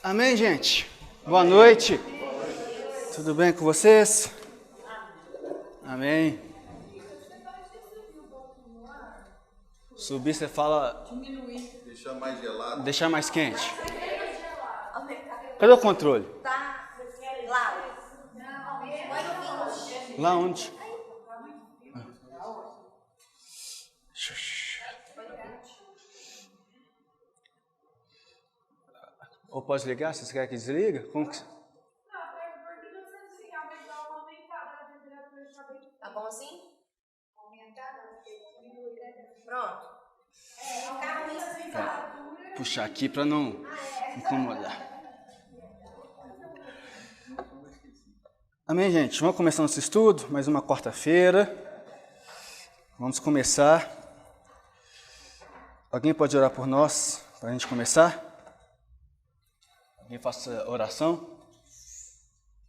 Amém, gente? Boa noite. Tudo bem com vocês? Amém. Subir, você fala... Deixar mais gelado. Deixar mais quente. Cadê o controle? Tá lá. Lá onde? Ou pode ligar, se você quer que desliga? Como que... Tá bom assim? Pronto. Puxar aqui para não incomodar. Amém, gente? Vamos começar nosso estudo, mais uma quarta-feira. Vamos começar. Alguém pode orar por nós, para a gente começar? Alguém faça oração?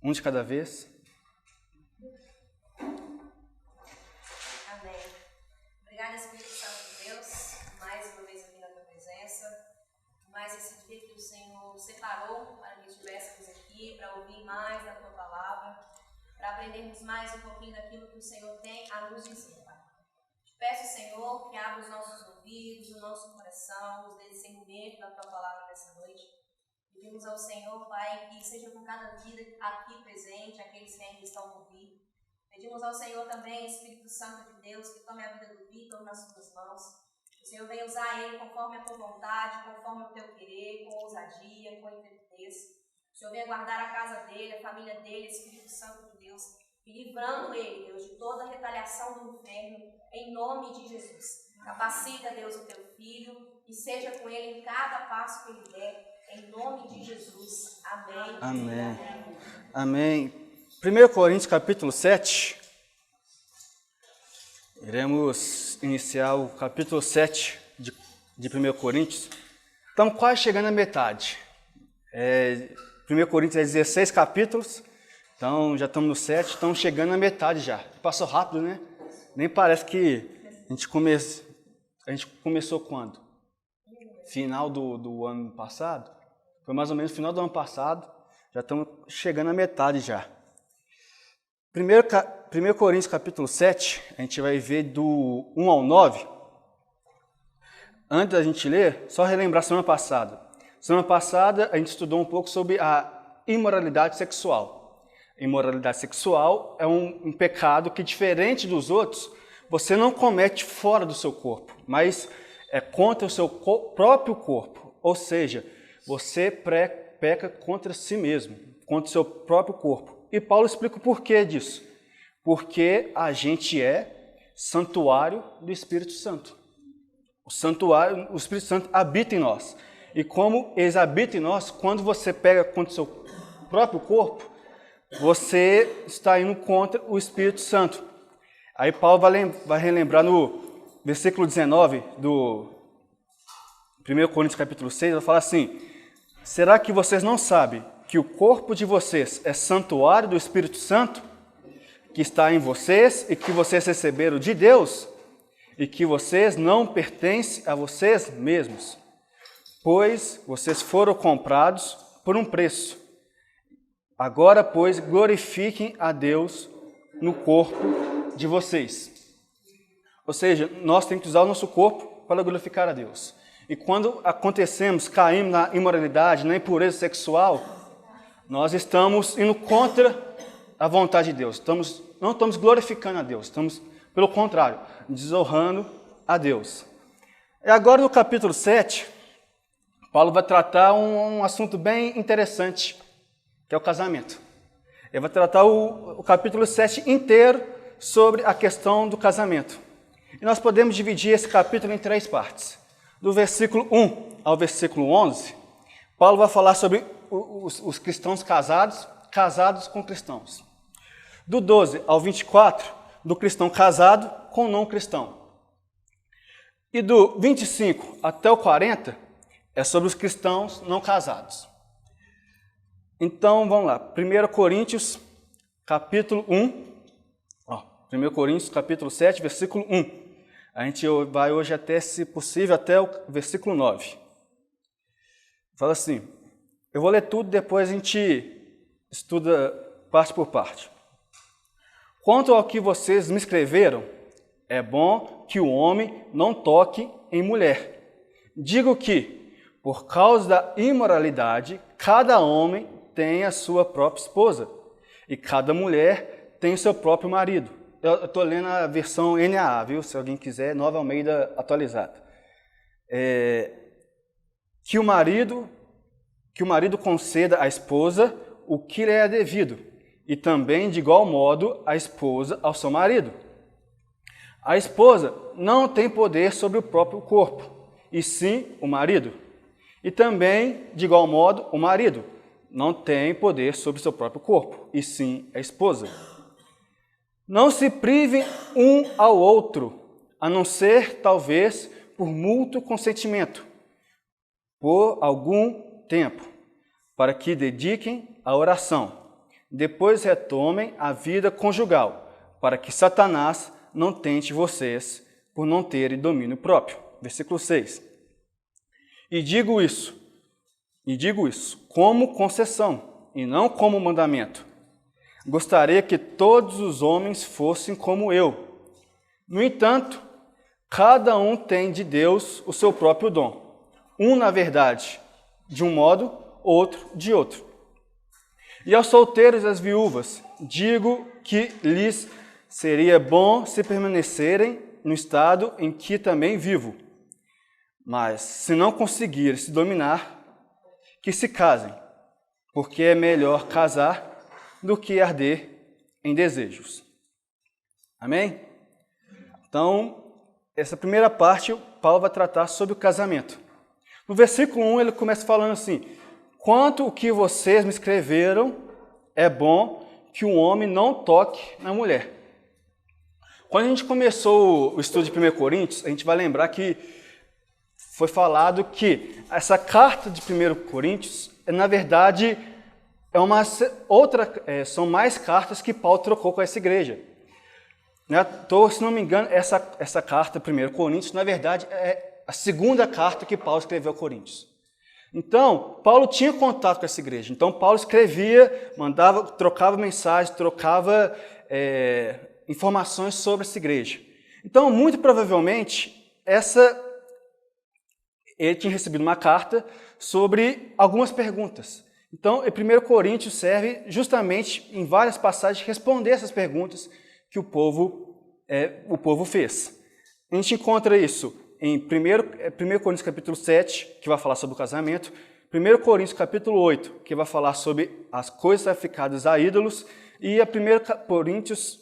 Um de cada vez. Amém. Obrigada, Espírito Santo de Deus, mais uma vez aqui na tua presença. Mais esse dia que o Senhor separou para que estivéssemos aqui, para ouvir mais da tua palavra, para aprendermos mais um pouquinho daquilo que o Senhor tem a nos dizer, Pai. Te peço, Senhor, que abra os nossos ouvidos, o nosso coração, os discernimento da tua palavra nessa noite. Pedimos ao Senhor, Pai, que seja com cada vida aqui presente, aqueles que ainda estão por vir. Pedimos ao Senhor também, Espírito Santo de Deus, que tome a vida do Vitor nas suas mãos. Que o Senhor venha usar ele conforme a tua vontade, conforme o teu querer, com ousadia, com intrepidez. Que o Senhor venha guardar a casa dele, a família dele, Espírito Santo de Deus, e livrando ele, Deus, de toda a retaliação do inferno, em nome de Jesus. Capacita, Deus, o teu filho, e seja com ele em cada passo que ele der, em nome de Jesus. Amém. Amém. Amém. 1 Coríntios capítulo 7. Iremos iniciar o capítulo 7 de 1 Coríntios. Estamos quase chegando à metade. 1 Coríntios é 16 capítulos, então já estamos no 7, estamos chegando à metade já. Passou rápido, né? Nem parece que a gente começou quando? Final do ano passado? Foi mais ou menos no final do ano passado, já estamos chegando à metade já. 1 Coríntios capítulo 7, a gente vai ver do 1 ao 9. Antes da gente ler, só relembrar semana passada. Semana passada a gente estudou um pouco sobre a imoralidade sexual. Imoralidade sexual é um pecado que, diferente dos outros, você não comete fora do seu corpo, mas é contra o seu próprio corpo. Ou seja, você peca contra si mesmo, contra o seu próprio corpo. E Paulo explica o porquê disso. Porque a gente é santuário do Espírito Santo. O Espírito Santo habita em nós. E como eles habitam em nós, quando você pega contra o seu próprio corpo, você está indo contra o Espírito Santo. Aí Paulo vai relembrar no versículo 19 do 1 Coríntios capítulo 6, vai falar assim: será que vocês não sabem que o corpo de vocês é santuário do Espírito Santo, que está em vocês e que vocês receberam de Deus, e que vocês não pertencem a vocês mesmos, pois vocês foram comprados por um preço. Agora, pois, glorifiquem a Deus no corpo de vocês. Ou seja, nós temos que usar o nosso corpo para glorificar a Deus. E quando caímos na imoralidade, na impureza sexual, nós estamos indo contra a vontade de Deus. Não estamos glorificando a Deus, estamos, pelo contrário, desonrando a Deus. E agora no capítulo 7, Paulo vai tratar um assunto bem interessante, que é o casamento. Ele vai tratar o capítulo 7 inteiro sobre a questão do casamento. E nós podemos dividir esse capítulo em 3 partes. Do versículo 1 ao versículo 11, Paulo vai falar sobre os cristãos casados com cristãos. Do 12 ao 24, do cristão casado com não cristão. E do 25 até o 40, é sobre os cristãos não casados. Então, vamos lá. 1 Coríntios, capítulo 1. 1 Coríntios, capítulo 7, versículo 1. A gente vai hoje até, se possível, até o versículo 9. Fala assim: Eu vou ler tudo, depois a gente estuda parte por parte. Quanto ao que vocês me escreveram, é bom que o homem não toque em mulher. Digo que, por causa da imoralidade, cada homem tem a sua própria esposa, e cada mulher tem o seu próprio marido. Eu estou lendo a versão NAA, viu? Se alguém quiser, Nova Almeida atualizada. Que o marido conceda à esposa o que lhe é devido, e também, de igual modo, a esposa ao seu marido. A esposa não tem poder sobre o próprio corpo, e sim o marido. E também, de igual modo, o marido não tem poder sobre o seu próprio corpo, e sim a esposa. Não se privem um ao outro, a não ser, talvez, por mútuo consentimento, por algum tempo, para que dediquem à oração. Depois retomem a vida conjugal, para que Satanás não tente vocês por não terem domínio próprio. Versículo 6. E digo isso como concessão, e não como mandamento. Gostaria que todos os homens fossem como eu. No entanto, cada um tem de Deus o seu próprio dom. Um, na verdade, de um modo, outro de outro. E aos solteiros e às viúvas, digo que lhes seria bom se permanecerem no estado em que também vivo. Mas, se não conseguirem se dominar, que se casem, porque é melhor casar do que arder em desejos. Amém? Então, essa primeira parte, Paulo vai tratar sobre o casamento. No versículo 1, ele começa falando assim: quanto o que vocês me escreveram, é bom que o homem não toque na mulher. Quando a gente começou o estudo de 1 Coríntios, a gente vai lembrar que foi falado que essa carta de 1 Coríntios, na verdade, são mais cartas que Paulo trocou com essa igreja. Se não me engano, essa carta, 1 Coríntios, na verdade, é a segunda carta que Paulo escreveu a Coríntios. Então, Paulo tinha contato com essa igreja. Então, Paulo escrevia, trocava mensagens, trocava informações sobre essa igreja. Então, muito provavelmente, ele tinha recebido uma carta sobre algumas perguntas. Então, em 1 Coríntios serve justamente, em várias passagens, responder essas perguntas que o povo fez. A gente encontra isso em 1 Coríntios capítulo 7, que vai falar sobre o casamento, 1 Coríntios capítulo 8, que vai falar sobre as coisas sacrificadas a ídolos, e a 1 Coríntios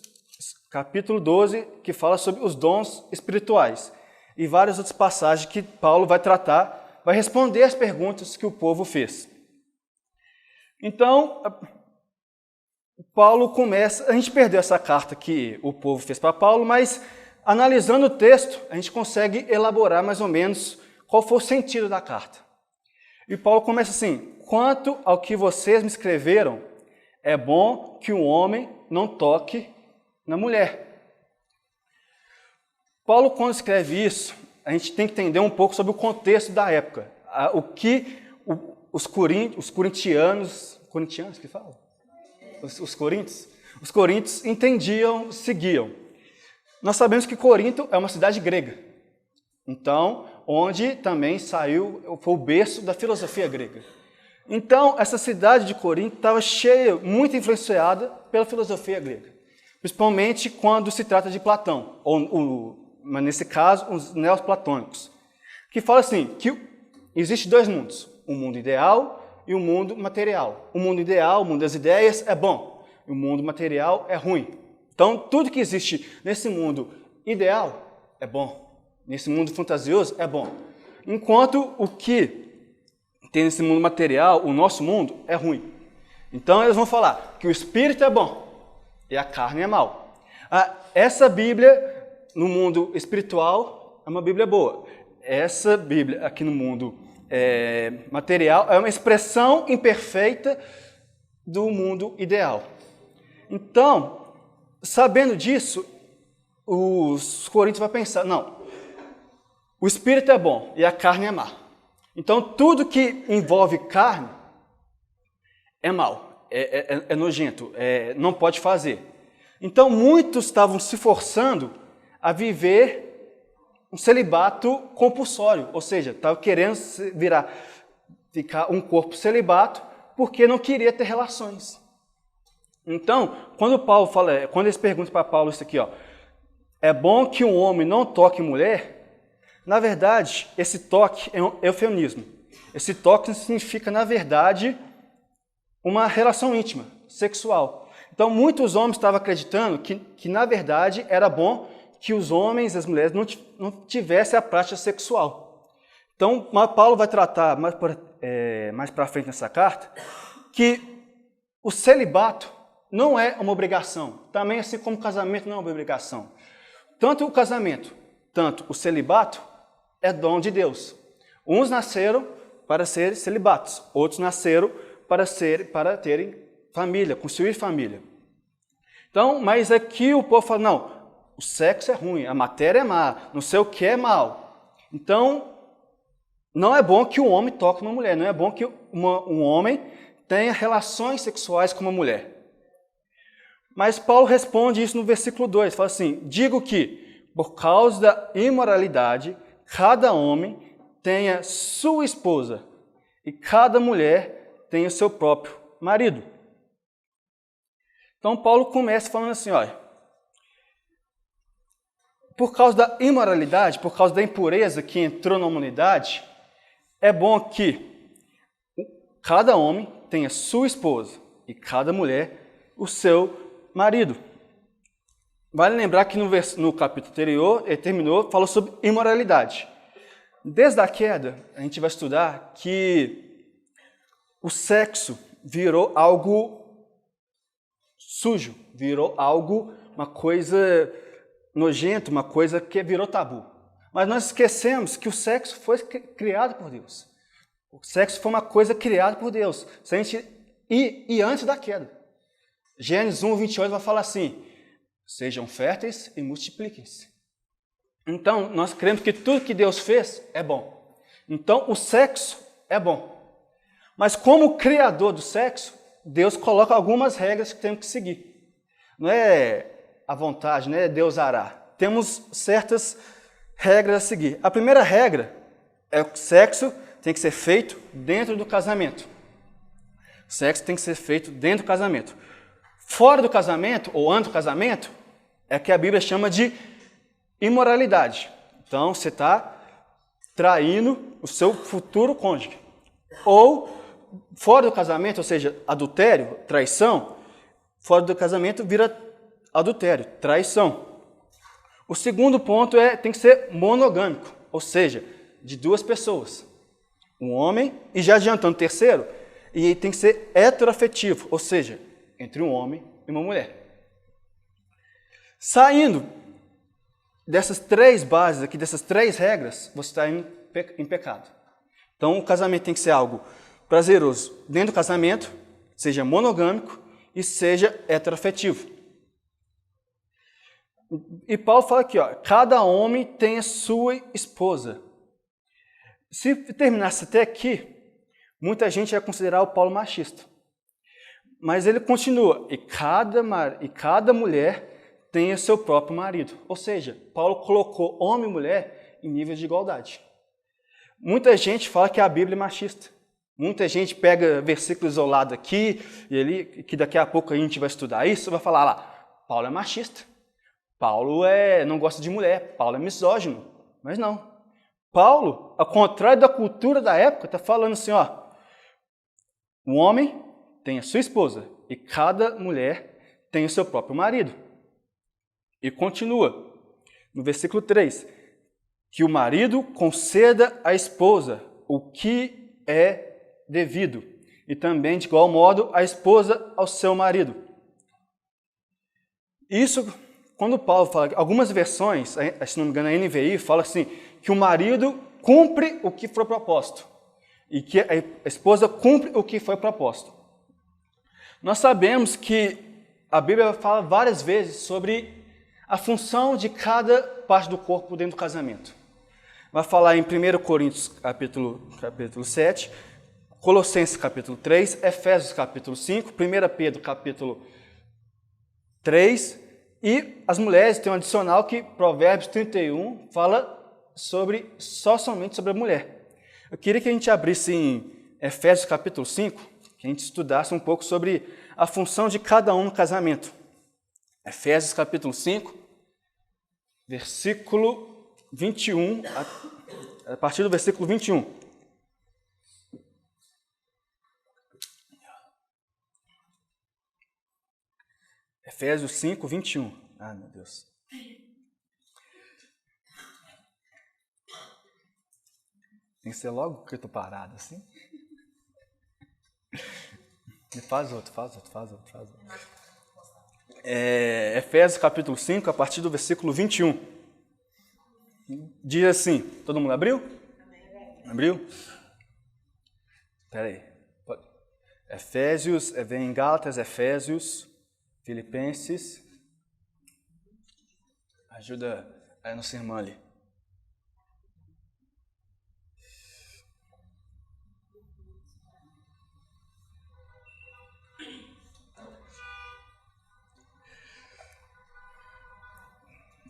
capítulo 12, que fala sobre os dons espirituais, e várias outras passagens que Paulo vai tratar, vai responder as perguntas que o povo fez. Então, Paulo começa, a gente perdeu essa carta que o povo fez para Paulo, mas analisando o texto, a gente consegue elaborar mais ou menos qual foi o sentido da carta. E Paulo começa assim: quanto ao que vocês me escreveram, é bom que o homem não toque na mulher. Paulo, quando escreve isso, a gente tem que entender um pouco sobre o contexto da época. O que os corintianos que falam? Os coríntios entendiam, seguiam. Nós sabemos que Corinto é uma cidade grega. Então, onde também foi o berço da filosofia grega. Então, essa cidade de Corinto estava cheia, muito influenciada pela filosofia grega. Principalmente quando se trata de Platão, mas nesse caso, os neoplatônicos. Que fala assim, que existe dois mundos, o mundo ideal e o mundo material. O mundo ideal, o mundo das ideias, é bom. E o mundo material é ruim. Então, tudo que existe nesse mundo ideal é bom. Nesse mundo fantasioso é bom. Enquanto o que tem nesse mundo material, o nosso mundo, é ruim. Então, eles vão falar que o espírito é bom e a carne é mal. Essa Bíblia, no mundo espiritual, é uma Bíblia boa. Essa Bíblia, aqui no mundo material, é uma expressão imperfeita do mundo ideal. Então, sabendo disso, os coríntios vão pensar, não, o espírito é bom e a carne é má. Então, tudo que envolve carne é mau, é nojento, não pode fazer. Então, muitos estavam se forçando a viver um celibato compulsório, ou seja, estavam querendo ficar um corpo celibato porque não queria ter relações. Então, quando eles perguntam para Paulo isso aqui, ó, é bom que um homem não toque mulher, na verdade, esse toque é um eufemismo. Esse toque significa, na verdade, uma relação íntima, sexual. Então, muitos homens estavam acreditando que na verdade, era bom que os homens e as mulheres não tivessem a prática sexual. Então, Paulo vai tratar mais para frente nessa carta que o celibato não é uma obrigação. Também, assim como o casamento não é uma obrigação. Tanto o casamento, tanto o celibato é dom de Deus. Uns nasceram para serem celibatos, outros nasceram para terem família, construir família. Então, mas aqui o povo fala, não, o sexo é ruim, a matéria é má, não sei o que é mal. Então, não é bom que um homem toque uma mulher, não é bom que um homem tenha relações sexuais com uma mulher. Mas Paulo responde isso no versículo 2, fala assim, digo que, por causa da imoralidade, cada homem tenha sua esposa e cada mulher tenha seu próprio marido. Então, Paulo começa falando assim, olha, por causa da imoralidade, por causa da impureza que entrou na humanidade, é bom que cada homem tenha sua esposa e cada mulher o seu marido. Vale lembrar que no capítulo anterior, ele falou sobre imoralidade. Desde a queda, a gente vai estudar que o sexo virou algo sujo, virou algo, uma coisa nojenta, uma coisa que virou tabu. Mas nós esquecemos que o sexo foi criado por Deus. O sexo foi uma coisa criada por Deus. E antes da queda. Gênesis 1, 28 vai falar assim, sejam férteis e multipliquem-se. Então, nós cremos que tudo que Deus fez é bom. Então, o sexo é bom. Mas como criador do sexo, Deus coloca algumas regras que temos que seguir. Não é à vontade, né? Deus hará. Temos certas regras a seguir. A primeira regra é que o sexo tem que ser feito dentro do casamento. O sexo tem que ser feito dentro do casamento. Fora do casamento, ou antes do casamento, é que a Bíblia chama de imoralidade. Então, você está traindo o seu futuro cônjuge. Ou, fora do casamento, ou seja, adultério, traição, fora do casamento vira adultério, traição. O segundo ponto tem que ser monogâmico, ou seja, de duas pessoas. Um homem, e já adiantando o terceiro, e tem que ser heteroafetivo, ou seja, entre um homem e uma mulher. Saindo dessas três bases aqui, dessas três regras, você está em pecado. Então, o casamento tem que ser algo prazeroso dentro do casamento, seja monogâmico e seja heteroafetivo. E Paulo fala aqui, ó, cada homem tem a sua esposa. Se terminasse até aqui, muita gente vai considerar o Paulo machista. Mas ele continua, e cada mulher tem o seu próprio marido. Ou seja, Paulo colocou homem e mulher em nível de igualdade. Muita gente fala que a Bíblia é machista. Muita gente pega versículo isolado aqui e ali, que daqui a pouco a gente vai estudar isso, vai falar lá, Paulo é machista. Paulo não gosta de mulher, Paulo é misógino. Mas não. Paulo, ao contrário da cultura da época, está falando assim, ó, o homem tem a sua esposa e cada mulher tem o seu próprio marido. E continua, no versículo 3, que o marido conceda à esposa o que é devido, e também, de igual modo, a esposa ao seu marido. Isso, quando Paulo fala, algumas versões, se não me engano a NVI, fala assim, que o marido cumpre o que foi proposto, e que a esposa cumpre o que foi proposto. Nós sabemos que a Bíblia fala várias vezes sobre a função de cada parte do corpo dentro do casamento. Vai falar em 1 Coríntios capítulo 7, Colossenses capítulo 3, Efésios capítulo 5, 1 Pedro capítulo 3, e as mulheres têm um adicional que Provérbios 31 fala somente sobre a mulher. Eu queria que a gente abrisse em Efésios capítulo 5, que a gente estudasse um pouco sobre a função de cada um no casamento. Efésios capítulo 5, versículo 21, a partir do versículo 21. Efésios 5, 21. Ah, meu Deus. Tem que ser logo que eu estou parado assim. Faz outro. Efésios capítulo 5, a partir do versículo 21. Diz assim, todo mundo abriu? Abriu? Espera aí. Efésios, vem em Gálatas, Efésios, Filipenses. Ajuda a nossa irmã ali.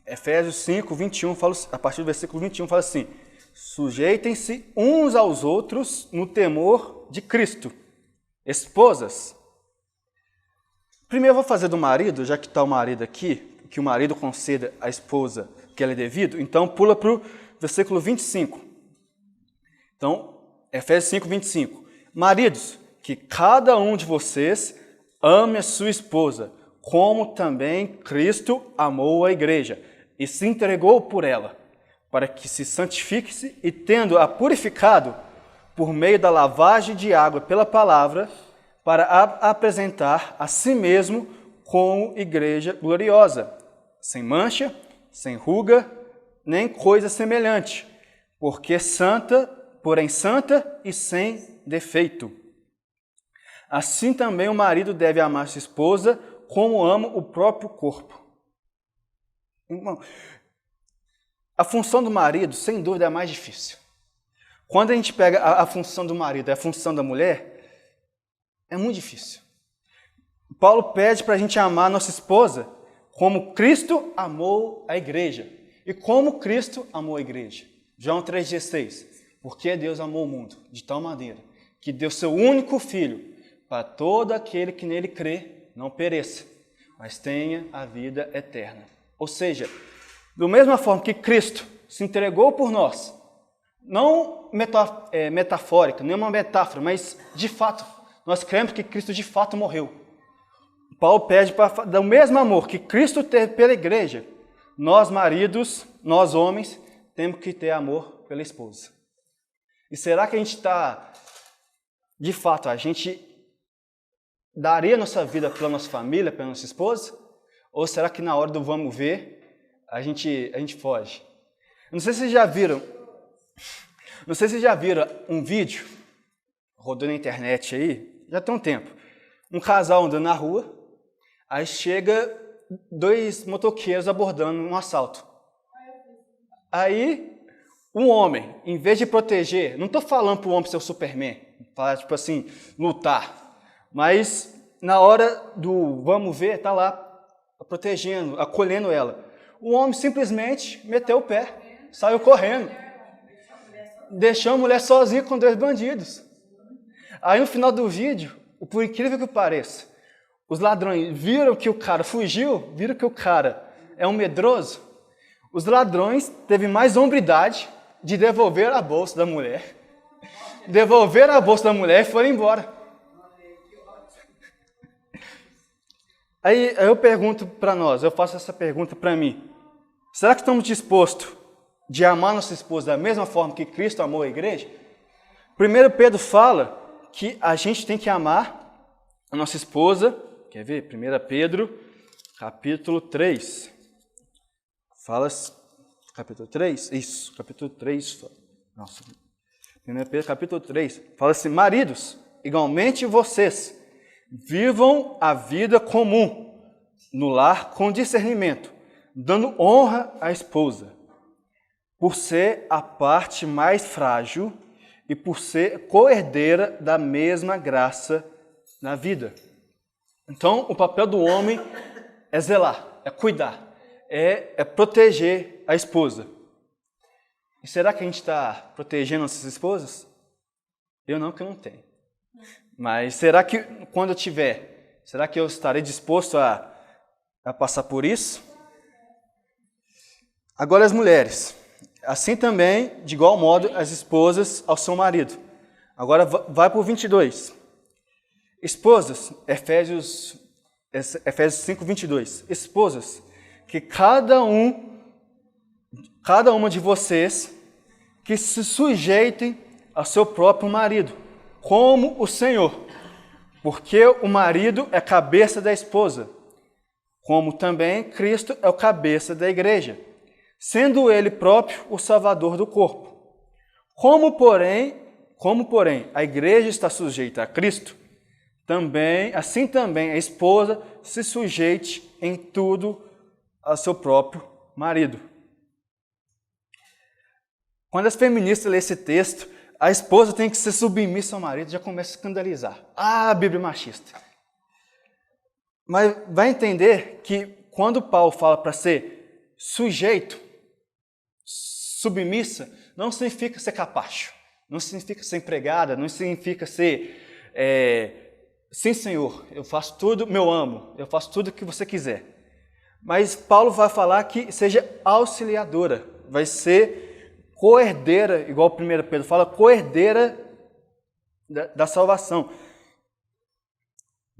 Efésios 5, 21, a partir do versículo 21, fala assim: sujeitem-se uns aos outros no temor de Cristo. Esposas. Primeiro eu vou fazer do marido, já que está o marido aqui, que o marido conceda à esposa que ela é devido, então pula para o versículo 25. Então, Efésios 5, 25. Maridos, que cada um de vocês ame a sua esposa, como também Cristo amou a igreja e se entregou por ela, para que se santifique-se e, tendo-a purificado por meio da lavagem de água pela palavra, para a apresentar a si mesmo como igreja gloriosa, sem mancha, sem ruga, nem coisa semelhante, porém santa e sem defeito. Assim também o marido deve amar sua esposa como ama o próprio corpo. Irmão, a função do marido, sem dúvida, é a mais difícil. Quando a gente pega a função do marido e a função da mulher, é muito difícil. Paulo pede para a gente amar a nossa esposa como Cristo amou a igreja. E como Cristo amou a igreja. João 3,16. Porque Deus amou o mundo de tal maneira que deu seu único Filho para todo aquele que nele crê não pereça, mas tenha a vida eterna. Ou seja, da mesma forma que Cristo se entregou por nós, não metafórica, não é uma metáfora, mas de fato, nós cremos que Cristo de fato morreu. Paulo pede para dar o mesmo amor que Cristo teve pela igreja, nós maridos, nós homens, temos que ter amor pela esposa. E será que a gente está, de fato, a gente daria nossa vida pela nossa família, pela nossa esposa? Ou será que na hora do vamos ver, a gente foge? Não sei se vocês já viram um vídeo, rodou na internet aí, já tem um tempo. Um casal andando na rua, aí chega 2 motoqueiros abordando um assalto. Aí, um homem, em vez de proteger, não estou falando para o homem ser o Superman, para, tipo assim, lutar, mas na hora do vamos ver, está lá protegendo, acolhendo ela. O homem simplesmente meteu o pé, saiu correndo, deixou a mulher sozinha com 2 bandidos. Aí no final do vídeo, por incrível que pareça, os ladrões viram que o cara fugiu, viram que o cara é um medroso. Os ladrões teve mais hombridade de devolver a bolsa da mulher. Devolveram a bolsa da mulher e foram embora. Aí eu pergunto para nós, eu faço essa pergunta para mim. Será que estamos dispostos de amar nossa esposa da mesma forma que Cristo amou a igreja? 1 Pedro fala que a gente tem que amar a nossa esposa. Quer ver? 1 Pedro, capítulo 3. Fala, capítulo 3? Isso, capítulo 3. Nossa, 1 Pedro, capítulo 3. Fala assim: maridos, igualmente vocês, vivam a vida comum no lar com discernimento, dando honra à esposa, por ser a parte mais frágil e por ser co-herdeira da mesma graça na vida. Então, o papel do homem é zelar, é cuidar, é proteger a esposa. E será que a gente está protegendo nossas esposas? Eu não, que eu não tenho. Mas será que quando eu tiver, será que eu estarei disposto a passar por isso? Agora as mulheres. Assim também, de igual modo, as esposas ao seu marido. Agora vai para o 22. Esposas, Efésios 5, 22. Esposas, que cada uma de vocês que se sujeitem ao seu próprio marido, como o Senhor, porque o marido é cabeça da esposa, como também Cristo é o cabeça da igreja, sendo ele próprio o salvador do corpo. Como porém a igreja está sujeita a Cristo, assim também a esposa se sujeite em tudo ao seu próprio marido. Quando as feministas lêem esse texto, a esposa tem que ser submissa ao marido, já começa a escandalizar. Ah, a Bíblia é machista. Mas vai entender que quando Paulo fala para ser sujeito, submissa, não significa ser capacho, não significa ser empregada, não significa ser, sim senhor, eu faço tudo, meu amo, eu faço tudo o que você quiser. Mas Paulo vai falar que seja auxiliadora, vai ser co-herdeira, igual o 1 Pedro fala, co-herdeira da salvação.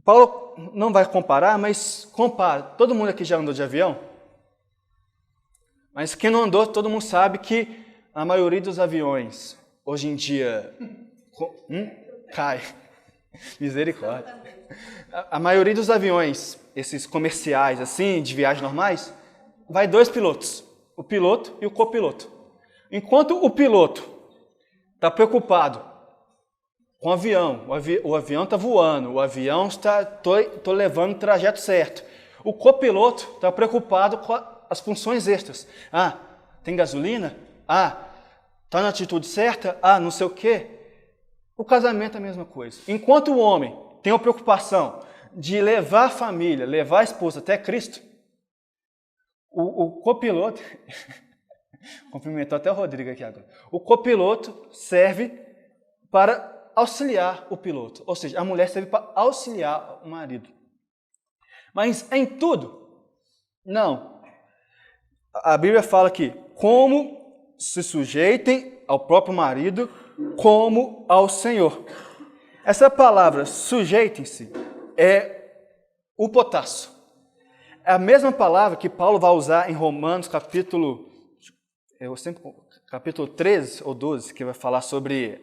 Paulo não vai comparar, mas compara. Todo mundo aqui já andou de avião? Mas quem não andou, todo mundo sabe que a maioria dos aviões, hoje em dia, cai. Misericórdia. A maioria dos aviões, esses comerciais, assim, de viagens normais, vai 2 pilotos. O piloto e o copiloto. Enquanto o piloto está preocupado com o avião, o avião está voando, o avião estou levando o trajeto certo. O copiloto está preocupado com as funções extras. Ah, tem gasolina? Ah, está na atitude certa? Ah, não sei o quê. O casamento é a mesma coisa. Enquanto o homem tem a preocupação de levar a família, levar a esposa até Cristo, o copiloto... Cumprimentou até o Rodrigo aqui agora. O copiloto serve para auxiliar o piloto. Ou seja, a mulher serve para auxiliar o marido. Mas em tudo, não. A Bíblia fala que como se sujeitem ao próprio marido, como ao Senhor. Essa palavra, sujeitem-se, é o potássio. É a mesma palavra que Paulo vai usar em Romanos, capítulo 13 ou 12, que vai falar sobre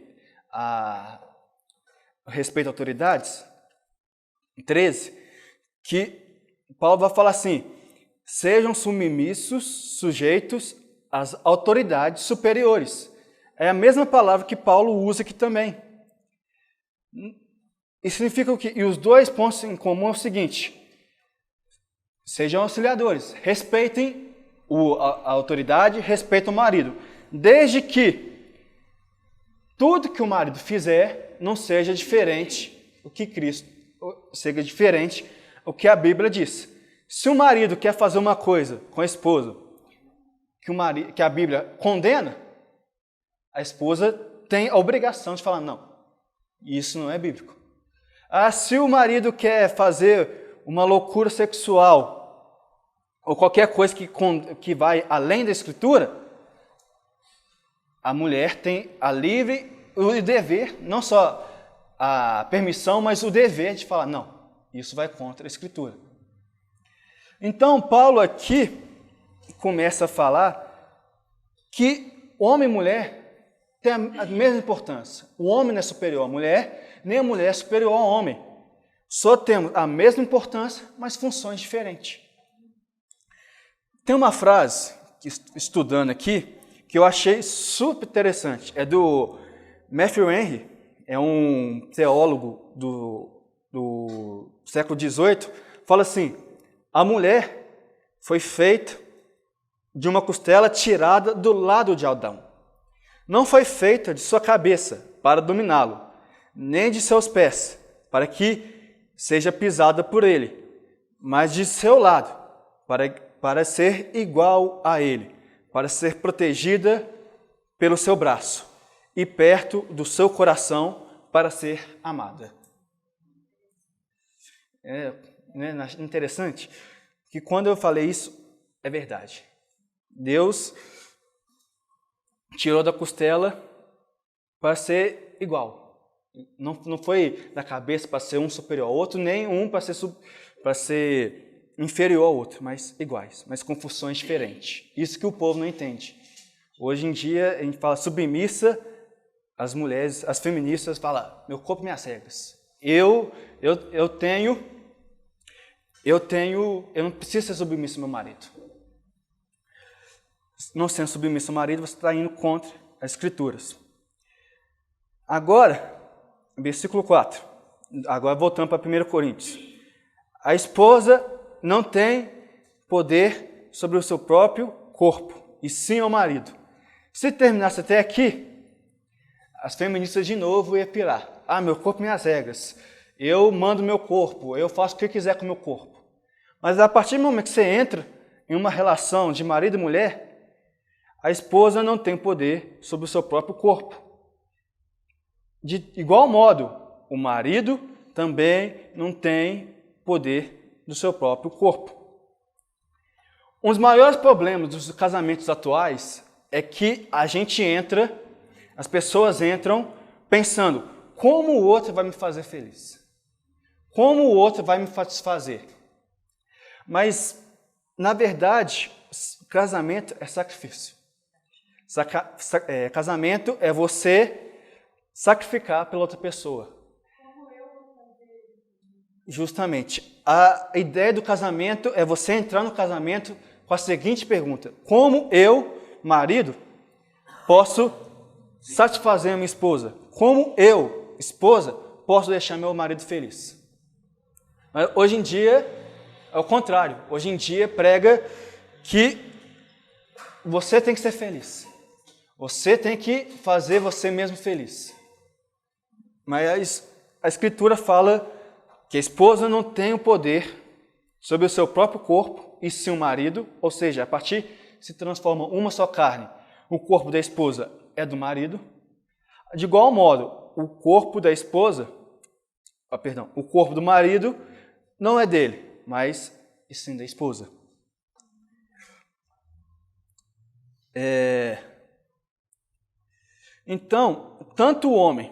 respeito a autoridades. 13, que Paulo vai falar assim: sejam submissos, sujeitos às autoridades superiores. É a mesma palavra que Paulo usa aqui também. Isso significa o quê? E os dois pontos em comum é o seguinte: sejam auxiliadores, respeitem a autoridade, respeitem o marido, desde que tudo que o marido fizer não seja diferente do que Cristo, seja diferente o que a Bíblia diz. Se o marido quer fazer uma coisa com a esposa que a Bíblia condena, a esposa tem a obrigação de falar: não, isso não é bíblico. Se o marido quer fazer uma loucura sexual ou qualquer coisa que vai além da Escritura, a mulher tem o dever, não só a permissão, mas o dever de falar: não, isso vai contra a Escritura. Então, Paulo aqui começa a falar que homem e mulher têm a mesma importância. O homem não é superior à mulher, nem a mulher é superior ao homem. Só temos a mesma importância, mas funções diferentes. Tem uma frase, estudando aqui, que eu achei super interessante. É do Matthew Henry, é um teólogo do século XVIII. Fala assim: a mulher foi feita de uma costela tirada do lado de Adão. Não foi feita de sua cabeça para dominá-lo, nem de seus pés, para que seja pisada por ele, mas de seu lado, para ser igual a ele, para ser protegida pelo seu braço e perto do seu coração, para ser amada. Interessante que quando eu falei isso, é verdade. Deus tirou da costela para ser igual. Não foi da cabeça para ser um superior ao outro, nem um para ser inferior ao outro, mas iguais, mas com funções diferentes. Isso que o povo não entende. Hoje em dia, a gente fala submissa, as mulheres, as feministas falam, meu corpo, minhas regras. Eu não preciso ser submisso ao meu marido. Não sendo submisso ao marido, você está indo contra as Escrituras. Agora, versículo 4. Agora voltando para 1 Coríntios. A esposa não tem poder sobre o seu próprio corpo, e sim ao marido. Se terminasse até aqui, as feministas de novo iam pirar. Meu corpo, minhas regras. Eu mando meu corpo, eu faço o que quiser com o meu corpo. Mas a partir do momento que você entra em uma relação de marido e mulher, a esposa não tem poder sobre o seu próprio corpo. De igual modo, o marido também não tem poder do seu próprio corpo. Um dos maiores problemas dos casamentos atuais é que as pessoas entram pensando, como o outro vai me fazer feliz? Como o outro vai me satisfazer? Mas, na verdade, casamento é sacrifício. Casamento é você sacrificar pela outra pessoa. Justamente. A ideia do casamento é você entrar no casamento com a seguinte pergunta: como eu, marido, posso satisfazer a minha esposa? Como eu, esposa, posso deixar meu marido feliz? Mas hoje em dia é o contrário. Hoje em dia prega que você tem que ser feliz. Você tem que fazer você mesmo feliz. Mas a Escritura fala que a esposa não tem o poder sobre o seu próprio corpo e sim o marido, ou seja, a partir se transforma uma só carne. O corpo da esposa é do marido. De igual modo, o corpo do marido não é dele, mas e sim da esposa. Então, tanto o homem,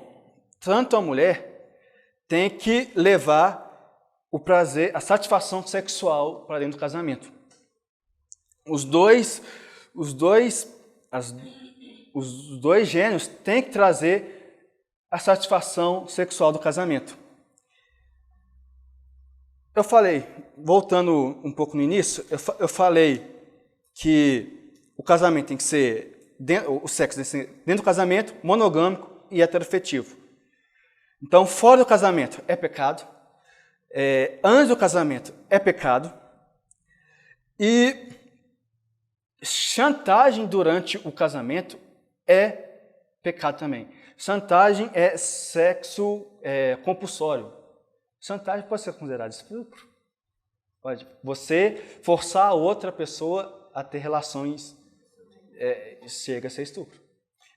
tanto a mulher tem que levar o prazer, a satisfação sexual para dentro do casamento. Os dois gêneros têm que trazer a satisfação sexual do casamento. Eu falei, voltando um pouco no início, eu falei que o casamento tem que ser, o sexo tem que ser dentro do casamento, monogâmico e heteroafetivo. Então, fora do casamento é pecado, antes do casamento é pecado, e chantagem durante o casamento é pecado também. Chantagem é sexo compulsório. Chantagem pode ser considerado estupro. Pode. Você forçar a outra pessoa a ter relações chega a ser estupro.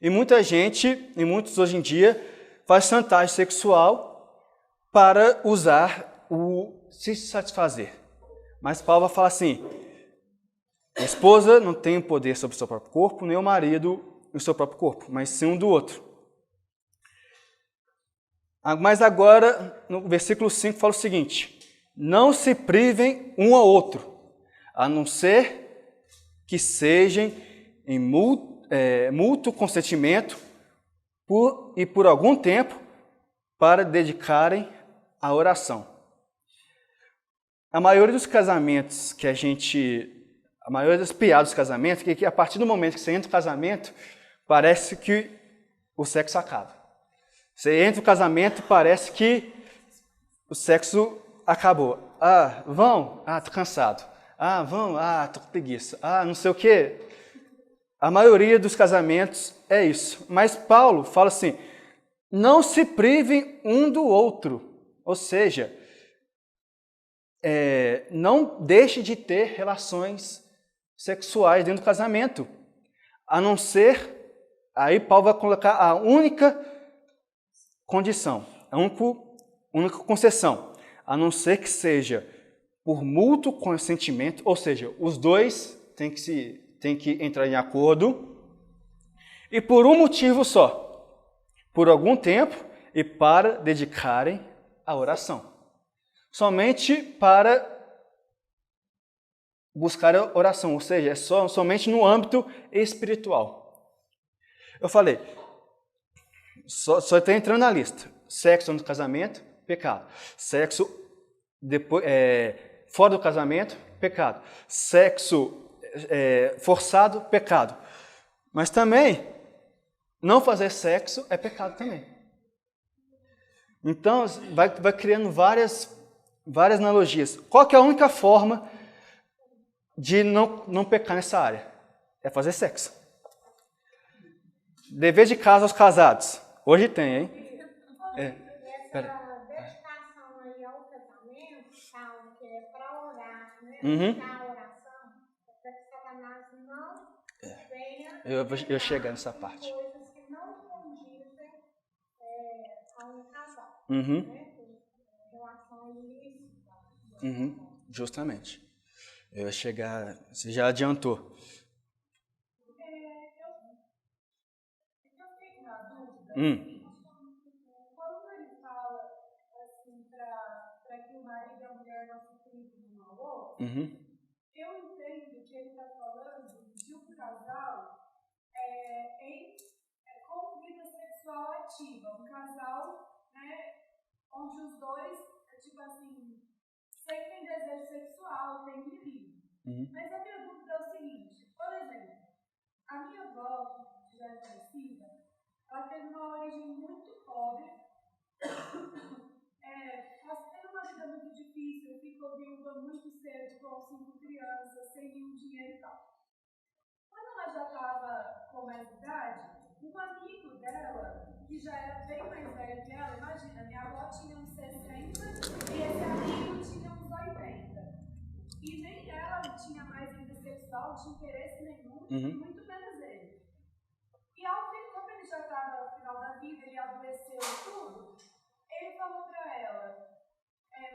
E muitos hoje em dia faz chantagem sexual para se satisfazer. Mas Paulo vai falar assim, a esposa não tem poder sobre o seu próprio corpo, nem o marido no seu próprio corpo, mas sim um do outro. Mas agora, no versículo 5, fala o seguinte, não se privem um ao outro, a não ser que sejam em mútuo consentimento por algum tempo para dedicarem à oração. A maioria dos casamentos a maioria das piadas dos casamentos, que a partir do momento que você entra no casamento, parece que o sexo acaba. Você entra no casamento, parece que o sexo acabou. Tô cansado. Tô com preguiça. Não sei o quê. A maioria dos casamentos é isso. Mas Paulo fala assim, não se privem um do outro. Ou seja, não deixe de ter relações sexuais dentro do casamento. A não ser, aí Paulo vai colocar a única condição, a única concessão, a não ser que seja por mútuo consentimento, ou seja, os dois têm que entrar em acordo, e por um motivo só, por algum tempo e para dedicarem à oração. Somente para buscar a oração, ou seja, somente no âmbito espiritual. Eu falei, só está entrando na lista. Sexo no casamento, pecado. Sexo depois, fora do casamento, pecado. Sexo forçado, pecado. Mas também, não fazer sexo é pecado também. Então, vai criando várias analogias. Qual que é a única forma de não pecar nessa área? É fazer sexo. Dever de casa aos casados. Hoje tem, hein? Essa dedicação aí ao casamento, tal, que é para orar, né? Uhum. A oração, para que Satanás não venha... Eu chegar nessa parte. Coisas que não condizem a um casal. Uhum. Né? Relação ilícita. Uhum. Justamente. Eu ia chegar... Você já adiantou. Eu tenho uma dúvida. Quando ele fala assim para que o marido e a mulher não se privem um ao outro, eu entendo que ele está falando de um casal com vida sexual ativa, um casal, né, onde os dois, tipo assim, sentem desejo sexual, têm libido. Mas a minha dúvida é o seguinte, por exemplo, a minha avó, que já é falecida, ela teve uma origem muito pobre, teve uma vida muito difícil, ficou viúva muito cedo, com 5 crianças, sem nenhum dinheiro e tal. Quando ela já estava com mais idade, um amigo dela, que já era bem mais velho que ela, imagina, minha avó tinha uns 60 e esse amigo tinha uns 80. E nem ela tinha mais vida sexual, não tinha interesse nenhum, muito menos ele. E ao fim, como ele já estava no final da vida, ele adoeceu e tudo, ele falou para ela,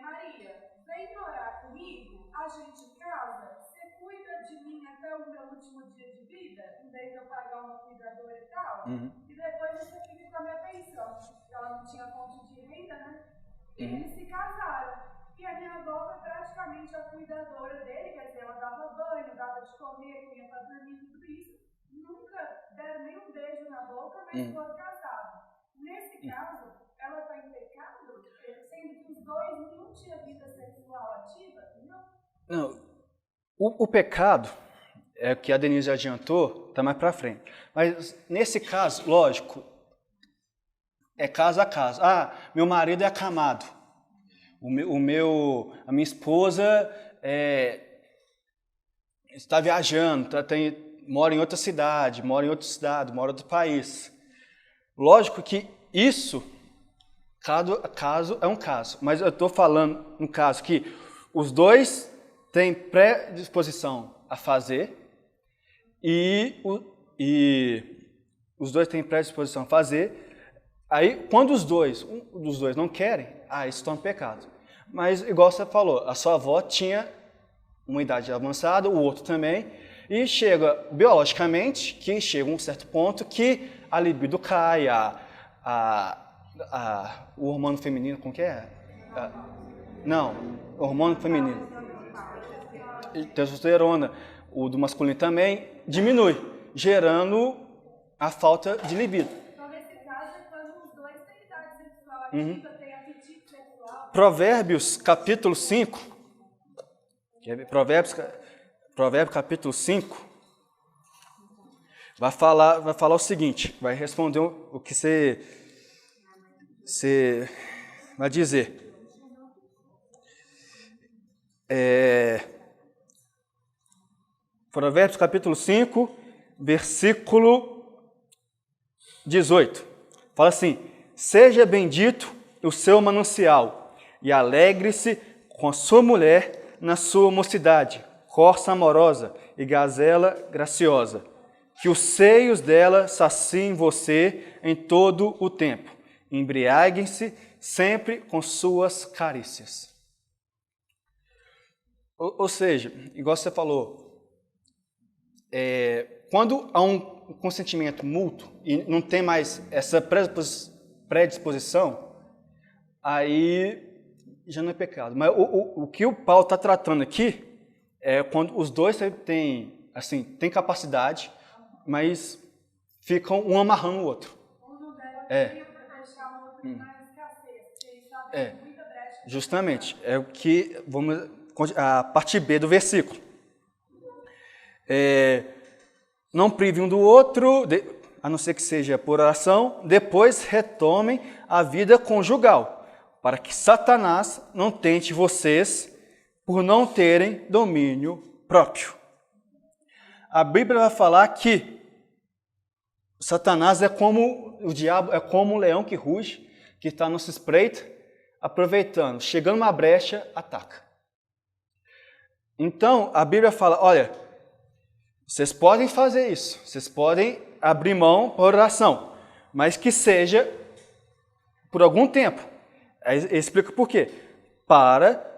Maria, vem orar comigo, a gente casa, você cuida de mim até o meu último dia de vida, em vez de eu pagar uma cuidadora e tal, e depois você fica com a minha pensão, porque ela não tinha fonte de renda, né? E eles se casaram. E a minha avó foi praticamente a cuidadora dele, quer dizer, ela dava banho, dava de comer, punha para dormir, tudo isso. Nunca deram nem um beijo na boca, mas foram casados. Nesse caso, ela está em pecado, sendo que os dois nenhum tinha vida sexual ativa, entendeu? Não, o pecado, é o que a Denise adiantou, está mais para frente. Mas nesse caso, lógico, é caso a caso. Ah, meu marido é acamado. A minha esposa está viajando, mora em outra cidade, mora em outro estado, mora em outro país. Lógico que isso, caso é um caso, mas eu estou falando um caso que os dois têm predisposição a fazer e os dois têm predisposição a fazer. Aí, quando um dos dois não querem, isso torna pecado. Mas, igual você falou, a sua avó tinha uma idade avançada, o outro também, e chega, biologicamente, que chega um certo ponto que a libido cai, o hormônio feminino, como que é? O hormônio feminino, testosterona, o do masculino também, diminui, gerando a falta de libido. Então, nesse caso, é quando os dois têm idade sexual ativa, têm apetite sexual. Provérbios, capítulo 5. Provérbios, capítulo 5. Vai falar o seguinte, vai responder o que você vai dizer. Provérbios, capítulo 5, versículo 18. Fala assim, seja bendito o seu manancial, e alegre-se com a sua mulher na sua mocidade, corça amorosa e gazela graciosa. Que os seios dela saciem você em todo o tempo. Embriaguem-se sempre com suas carícias. Ou seja, igual você falou, quando há um consentimento mútuo e não tem mais essa predisposição, aí já não é pecado. Mas o que o Paulo está tratando aqui é quando os dois têm capacidade, mas ficam um amarrando o outro. Justamente, é o que vamos a parte B do versículo. Não prive um do outro, a não ser que seja por oração, depois retomem a vida conjugal, para que Satanás não tente vocês por não terem domínio próprio. A Bíblia vai falar que Satanás é como o diabo, é como um leão que ruge, que está no se espreita, aproveitando, chegando uma brecha, ataca. Então, a Bíblia fala, olha, vocês podem fazer isso, vocês podem abrir mão por oração, mas que seja por algum tempo. Ele explica por quê. Para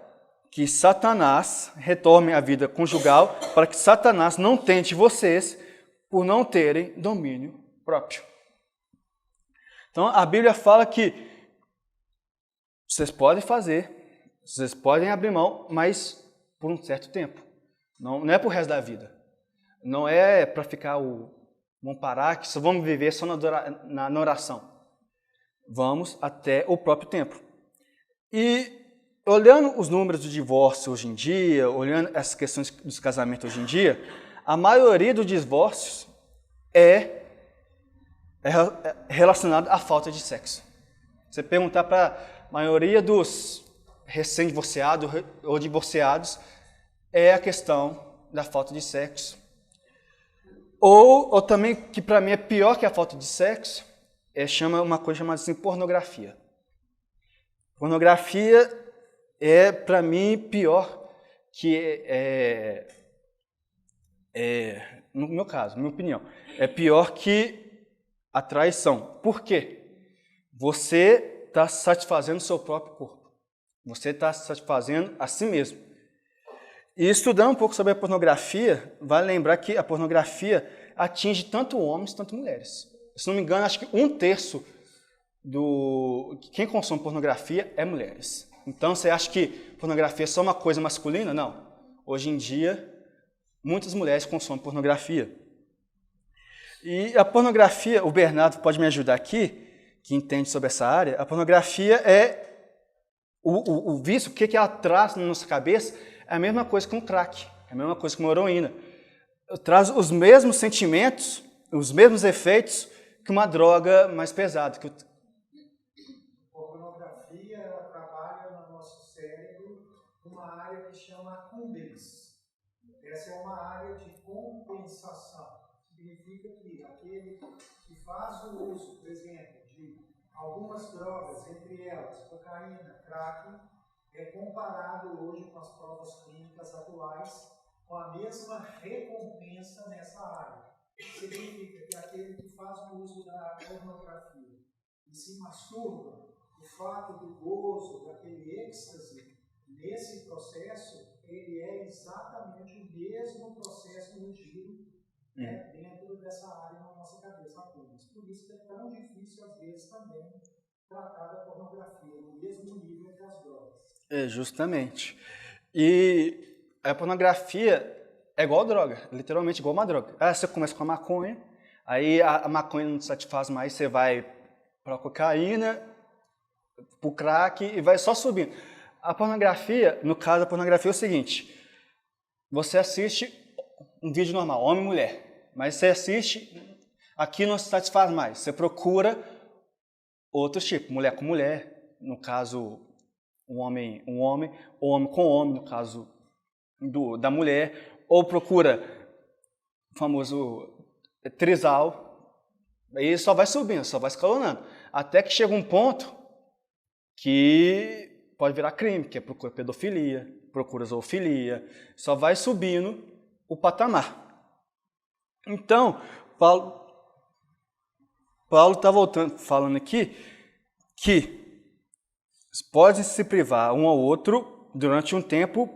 que Satanás retorne à vida conjugal, para que Satanás não tente vocês por não terem domínio próprio. Então, a Bíblia fala que vocês podem fazer, vocês podem abrir mão, mas por um certo tempo. Não é para o resto da vida. Não é para ficar vamos parar, que só vamos viver só na oração. Vamos até o próprio tempo. E olhando os números do divórcio hoje em dia, olhando essas questões dos casamentos hoje em dia, a maioria dos divórcios é relacionado à falta de sexo. Você perguntar para a maioria dos recém-divorciados ou divorciados, é a questão da falta de sexo. Ou também, que para mim é pior que a falta de sexo, chama uma coisa chamada assim, pornografia. Pornografia é, para mim, pior que, no meu caso, na minha opinião, é pior que a traição. Por quê? Você está satisfazendo o seu próprio corpo. Você está satisfazendo a si mesmo. E estudando um pouco sobre a pornografia, vale lembrar que a pornografia atinge tanto homens, tanto mulheres. Se não me engano, acho que 1/3 quem consome pornografia é mulheres. Então, você acha que pornografia é só uma coisa masculina? Não. Hoje em dia, muitas mulheres consomem pornografia. E a pornografia, o Bernardo pode me ajudar aqui, que entende sobre essa área, a pornografia é o vício, o que ela traz na nossa cabeça é a mesma coisa que um crack, é a mesma coisa que uma heroína. Traz os mesmos sentimentos, os mesmos efeitos que uma droga mais pesada. A pornografia ela trabalha no nosso cérebro numa área que chama accumbens. Essa é uma área de compensação. Significa que aquele que faz o uso, por exemplo, de algumas drogas, entre elas cocaína, crack, é comparado hoje com as provas clínicas atuais com a mesma recompensa nessa área. Significa que aquele que faz o uso da pornografia e se masturba, o fato do gozo, daquele êxtase, nesse processo, ele é exatamente o mesmo processo no giro dentro dessa área na nossa cabeça apenas. Por isso que é tão difícil, às vezes, também tratar da pornografia no mesmo nível que as drogas. Justamente. E a pornografia é igual a droga, literalmente igual uma droga. Você começa com a maconha, aí a maconha não te satisfaz mais, você vai para a cocaína, para o crack e vai só subindo. A pornografia, no caso da pornografia é o seguinte, você assiste um vídeo normal, homem e mulher, mas você assiste, aqui não se satisfaz mais, você procura outros tipos, mulher com mulher, no caso um homem com homem, no caso da mulher, ou procura o famoso trisal, aí só vai subindo, só vai escalonando. até que chega um ponto que pode virar crime, que é procura pedofilia, procura zoofilia, só vai subindo o patamar. Então, Paulo está falando aqui que pode se privar um ao outro durante um tempo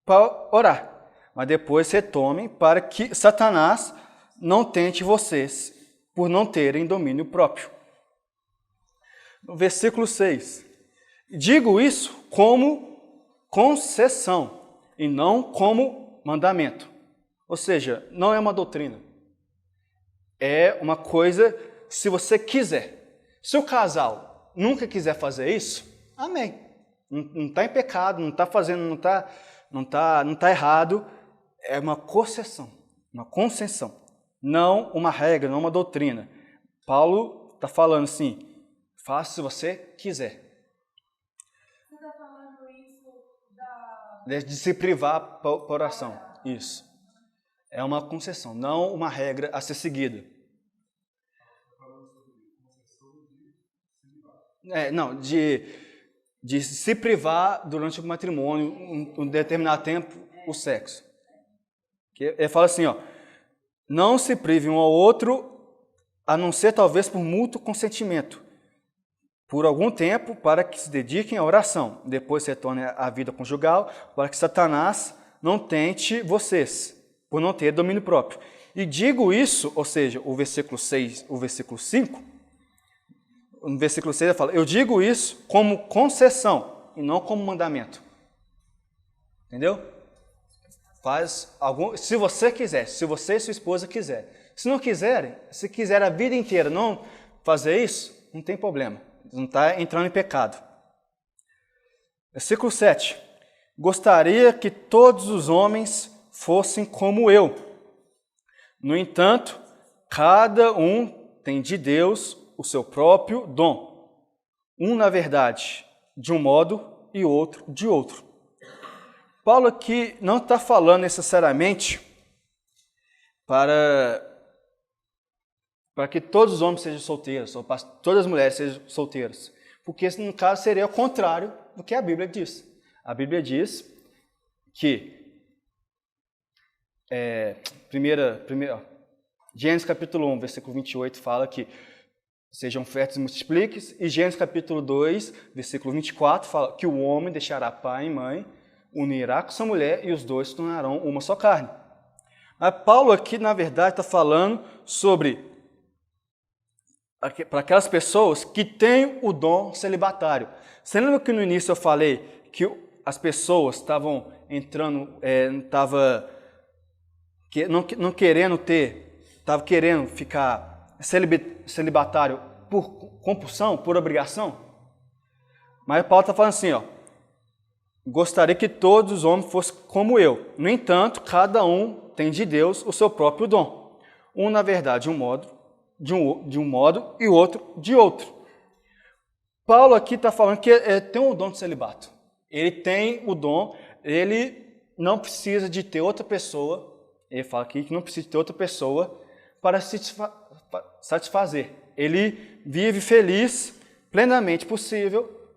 para orar, mas depois retomem para que Satanás não tente vocês por não terem domínio próprio. No versículo 6, digo isso como concessão e não como mandamento. Ou seja, não é uma doutrina. É uma coisa se você quiser. Se o casal nunca quiser fazer isso, amém. Não está em pecado, não está fazendo, não tá errado. É uma concessão, não uma regra, não uma doutrina. Paulo está falando assim, faça se você quiser. Você está falando isso De se privar para oração. Isso. É uma concessão, não uma regra a ser seguida. Não, de se privar durante o matrimônio, um determinado tempo, o sexo. Ele fala assim, ó, não se prive um ao outro, a não ser talvez por mútuo consentimento, por algum tempo, para que se dediquem à oração. Depois se retornem à vida conjugal, para que Satanás não tente vocês, por não ter domínio próprio. E digo isso, ou seja, o versículo 6, o versículo 5, no versículo 6 ele fala, eu digo isso como concessão e não como mandamento. Entendeu? Faz algum, se você quiser, se você e sua esposa quiser. Se não quiserem, se quiser a vida inteira não fazer isso, não tem problema. Não está entrando em pecado. Versículo 7. Gostaria que todos os homens fossem como eu. No entanto, cada um tem de Deus o seu próprio dom. Um, na verdade, de um modo e outro de outro. Paulo aqui não está falando necessariamente para que todos os homens sejam solteiros, ou para todas as mulheres sejam solteiras. Porque esse, no caso, seria o contrário do que a Bíblia diz. A Bíblia diz que Gênesis capítulo 1, versículo 28, fala que sejam férteis e multipliquem, e Gênesis capítulo 2, versículo 24, fala que o homem deixará pai e mãe, unirá com sua mulher, e os dois se tornarão uma só carne. Mas Paulo aqui, na verdade, está falando sobre para aquelas pessoas que têm o dom celibatário. Você lembra que no início eu falei que as pessoas estavam entrando, não querendo ter, estavam querendo ficar celibatário por compulsão, por obrigação? Mas Paulo está falando assim, ó, gostaria que todos os homens fossem como eu. No entanto, cada um tem de Deus o seu próprio dom. Um, na verdade, de um modo e o outro de outro. Paulo aqui está falando que tem o dom de celibato. Ele tem o dom, ele não precisa de ter outra pessoa, ele fala aqui que não precisa de ter outra pessoa para satisfazer. Ele vive feliz, plenamente possível,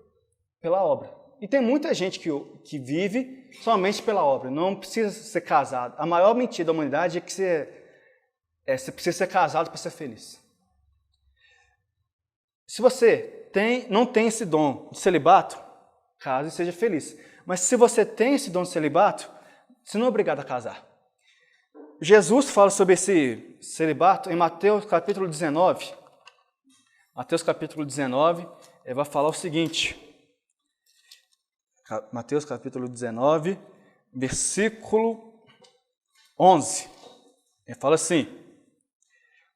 pela obra. E tem muita gente que vive somente pela obra, não precisa ser casado. A maior mentira da humanidade é que você precisa ser casado para ser feliz. Se você não tem esse dom de celibato, case e seja feliz. Mas se você tem esse dom de celibato, você não é obrigado a casar. Jesus fala sobre esse celibato em Mateus capítulo 19. Mateus capítulo 19, ele vai falar o seguinte. Mateus capítulo 19, versículo 11. Ele fala assim,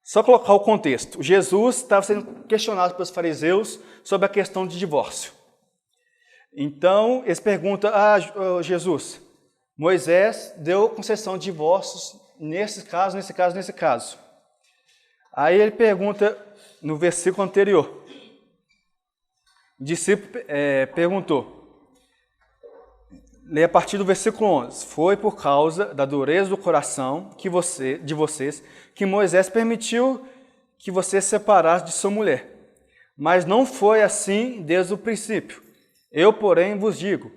só colocar o contexto. Jesus estava sendo questionado pelos fariseus sobre a questão de divórcio. Então, eles perguntam a Jesus, Moisés deu concessão de divórcios nesse caso. Aí ele pergunta no versículo anterior. O discípulo perguntou, lê a partir do versículo 11. Foi por causa da dureza do coração de vocês que Moisés permitiu que você se separasse de sua mulher. Mas não foi assim desde o princípio. Eu, porém, vos digo,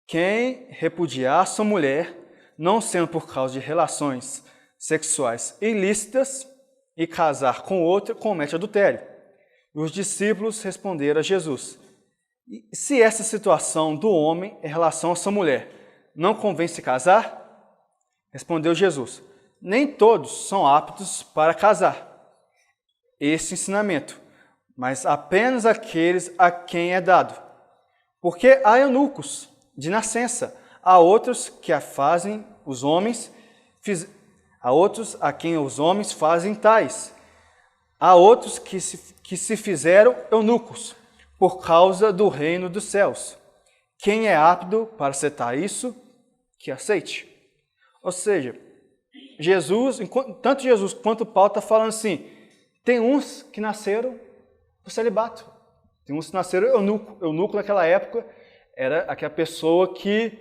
quem repudiar sua mulher, não sendo por causa de relações sexuais ilícitas, e casar com outra, comete adultério. E os discípulos responderam a Jesus, se essa situação do homem em relação a sua mulher não convém se casar? Respondeu Jesus, nem todos são aptos para casar esse ensinamento, mas apenas aqueles a quem é dado. Porque há eunucos de nascença, há outros que a fazem os homens, há outros a quem os homens fazem tais, há outros que se fizeram eunucos por causa do reino dos céus. Quem é apto para aceitar isso, que aceite. Ou seja, tanto Jesus quanto Paulo está falando assim, tem uns que nasceram por celibato, tem uns que nasceram eunuco. Eunuco naquela época era aquela pessoa que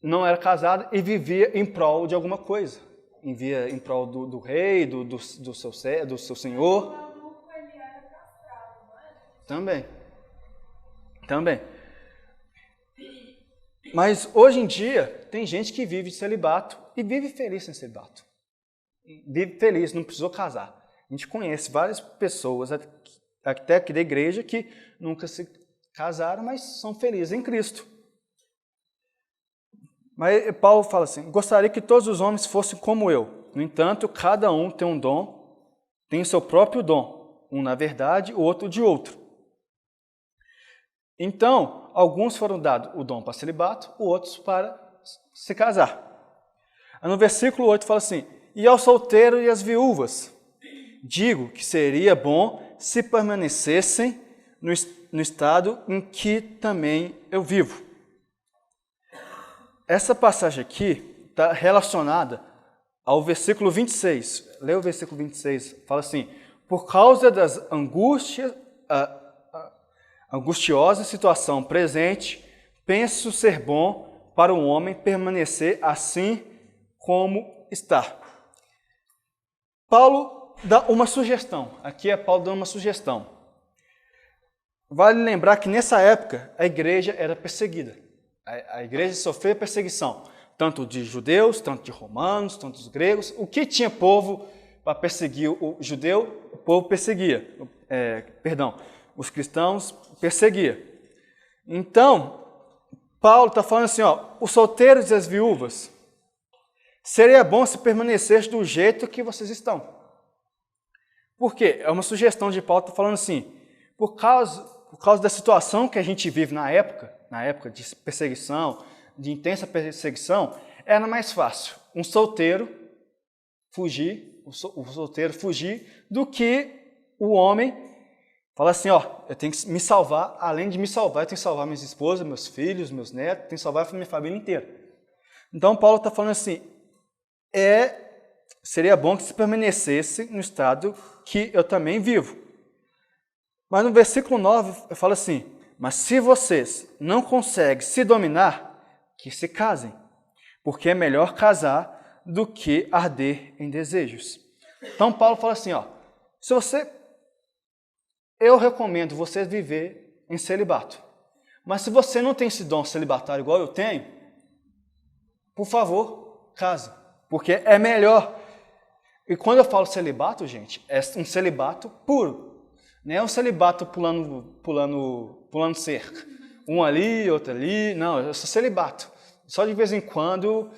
não era casada e vivia em prol de alguma coisa. Vivia em prol do rei, do seu senhor. O eunuco, ele era castrado, não é? Também. Mas hoje em dia, tem gente que vive de celibato e vive feliz sem celibato. Vive feliz, não precisou casar. A gente conhece várias pessoas, até aqui da igreja, que nunca se casaram, mas são felizes em Cristo. Mas Paulo fala assim, gostaria que todos os homens fossem como eu. No entanto, cada um tem um dom, tem o seu próprio dom. Um na verdade, o outro de outro. Então, alguns foram dados o dom para celibato, outros para se casar. No versículo 8 fala assim, e aos solteiros e às viúvas, digo que seria bom se permanecessem no estado em que também eu vivo. Essa passagem aqui está relacionada ao versículo 26. Lê o versículo 26, fala assim, por causa das angustiosa situação presente, penso ser bom para um homem permanecer assim como está. Paulo dá uma sugestão. Aqui é Paulo dando uma sugestão. Vale lembrar que nessa época a igreja era perseguida. A igreja sofreu perseguição, tanto de judeus, tanto de romanos, tanto dos gregos. O que tinha povo para perseguir o judeu, o povo perseguia. Os cristãos perseguia. Então, Paulo está falando assim, os solteiros e as viúvas, seria bom se permanecer do jeito que vocês estão. Por quê? É uma sugestão de Paulo, está falando assim, por causa da situação que a gente vive na época de perseguição, de intensa perseguição, era mais fácil um solteiro fugir, do que o homem falar assim, eu tenho que me salvar, além de me salvar, eu tenho que salvar minhas esposas, meus filhos, meus netos, tenho que salvar a minha família inteira. Então, Paulo está falando assim, seria bom que se permanecesse no estado que eu também vivo. Mas no versículo 9, fala assim, mas se vocês não conseguem se dominar, que se casem, porque é melhor casar do que arder em desejos. Então, Paulo fala assim, eu recomendo você viver em celibato. Mas se você não tem esse dom celibatário igual eu tenho, por favor, casa. Porque é melhor. E quando eu falo celibato, gente, é um celibato puro. Não é um celibato pulando cerca. Um ali, outro ali. Não, eu sou celibato. Só de vez em quando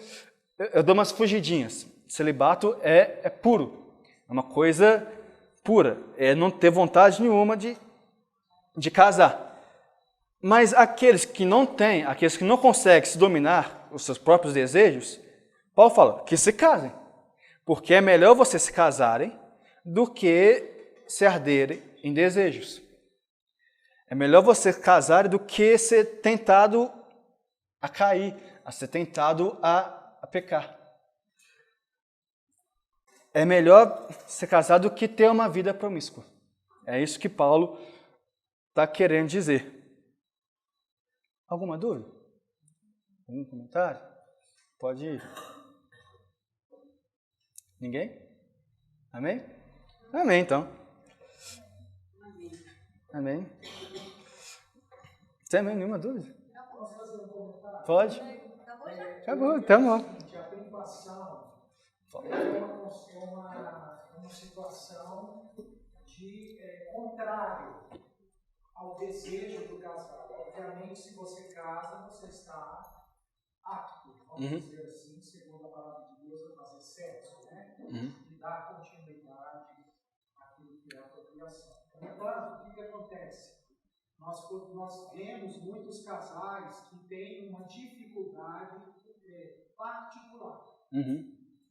eu dou umas fugidinhas. Celibato é puro. É uma coisa pura. É não ter vontade nenhuma de casar. Mas aqueles que não têm, aqueles que não conseguem se dominar os seus próprios desejos, Paulo fala que se casem. Porque é melhor vocês se casarem do que se arderem em desejos. É melhor você casar do que ser tentado a cair, a ser tentado a pecar. É melhor ser casado do que ter uma vida promíscua. É isso que Paulo está querendo dizer. Alguma dúvida? Algum comentário? Pode ir. Ninguém? Amém? Amém, então. Amém. Amém? Tem nenhuma dúvida? Posso fazer um comentário? Pode. Acabou já? Acabou, até lá. A privação é uma situação de contrário ao desejo do casal. Obviamente, se você casa, você está apto, vamos dizer assim, segundo a palavra de Deus, a fazer sexo, né? E dar continuidade àquilo que é a procriação. No entanto, o que acontece? Nós vemos muitos casais que têm uma dificuldade particular.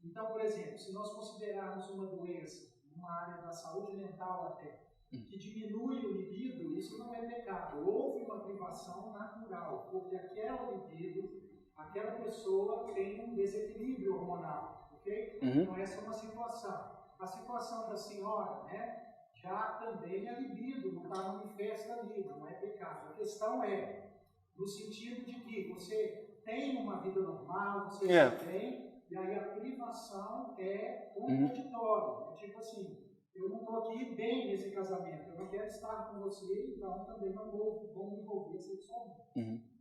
Então, por exemplo, se nós considerarmos uma doença, uma área da saúde mental até, que diminui o libido, isso não é pecado. Houve uma privação natural, porque aquela libido, aquela pessoa tem um desequilíbrio hormonal, ok? Então, essa é uma situação. A situação da senhora, né? Já também a libido, não está manifesta ali, não é pecado. A questão é, no sentido de que você tem uma vida normal, você está bem, e aí a privação é contraditória. É tipo assim, eu não estou aqui bem nesse casamento, eu não quero estar com você, então também não vou me envolver sexualmente.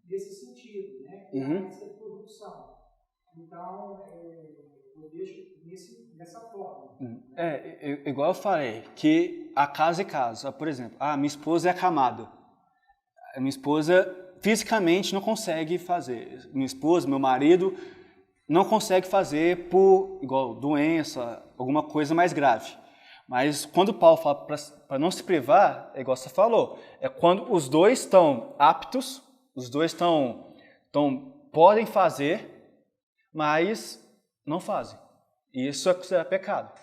Nesse sentido, né? Essa produção. Então, eu vejo dessa forma. Igual eu falei, que a casa é casa. Por exemplo, minha esposa é acamada. A minha esposa fisicamente não consegue fazer. Minha esposa, meu marido, não consegue fazer por igual doença, alguma coisa mais grave. Mas quando Paulo fala para não se privar, é igual você falou, é quando os dois estão aptos, os dois podem fazer, mas não fazem. E isso é considerado pecado.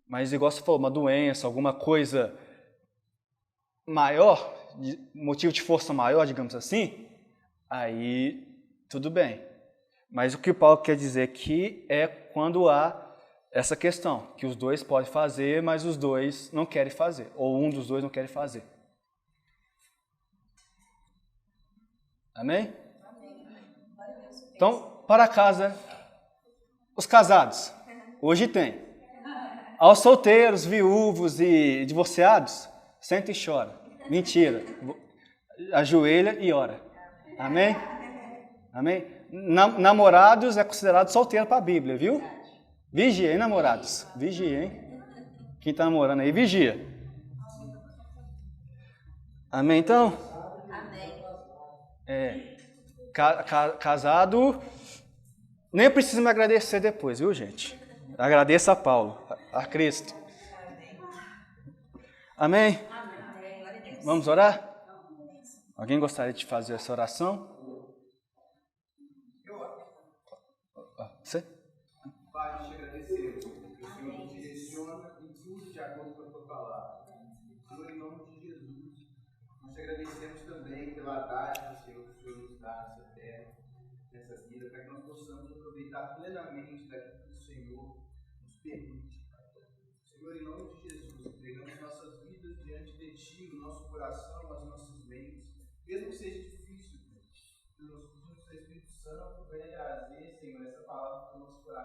Mas igual você falou, uma doença, alguma coisa maior, motivo de força maior, digamos assim, aí tudo bem. Mas o que o Paulo quer dizer aqui é quando há essa questão, que os dois podem fazer, mas os dois não querem fazer, ou um dos dois não quer fazer. Amém? Então, para casa, os casados, hoje tem. Aos solteiros, viúvos e divorciados, senta e chora. Mentira. Ajoelha e ora. Amém? Amém? Namorados é considerado solteiro para a Bíblia, viu? Vigia, hein, namorados? Vigia, hein? Quem está namorando aí, vigia. Amém, então? Amém. Casado, nem precisa me agradecer depois, viu, gente? Agradeça a Paulo, a Cristo. Amém? Vamos orar? Alguém gostaria de fazer essa oração? Você? Pai, te agradecer, porque o Senhor nos direciona em tudo de acordo com a tua palavra. Senhor, em nome de Jesus, nós te agradecemos também pela dádiva, Senhor, que o Senhor nos dá nessa terra, nessa vida, para que nós possamos aproveitar plenamente daquilo que o Senhor nos permite. Senhor, em nome de Jesus, entregamos nossas vidas diante de Ti, o nosso coração, as nossas mentes, mesmo que seja difícil, Deus, nós pedimos que o Espírito Santo venha trazer, Senhor, essa palavra para o nosso coração.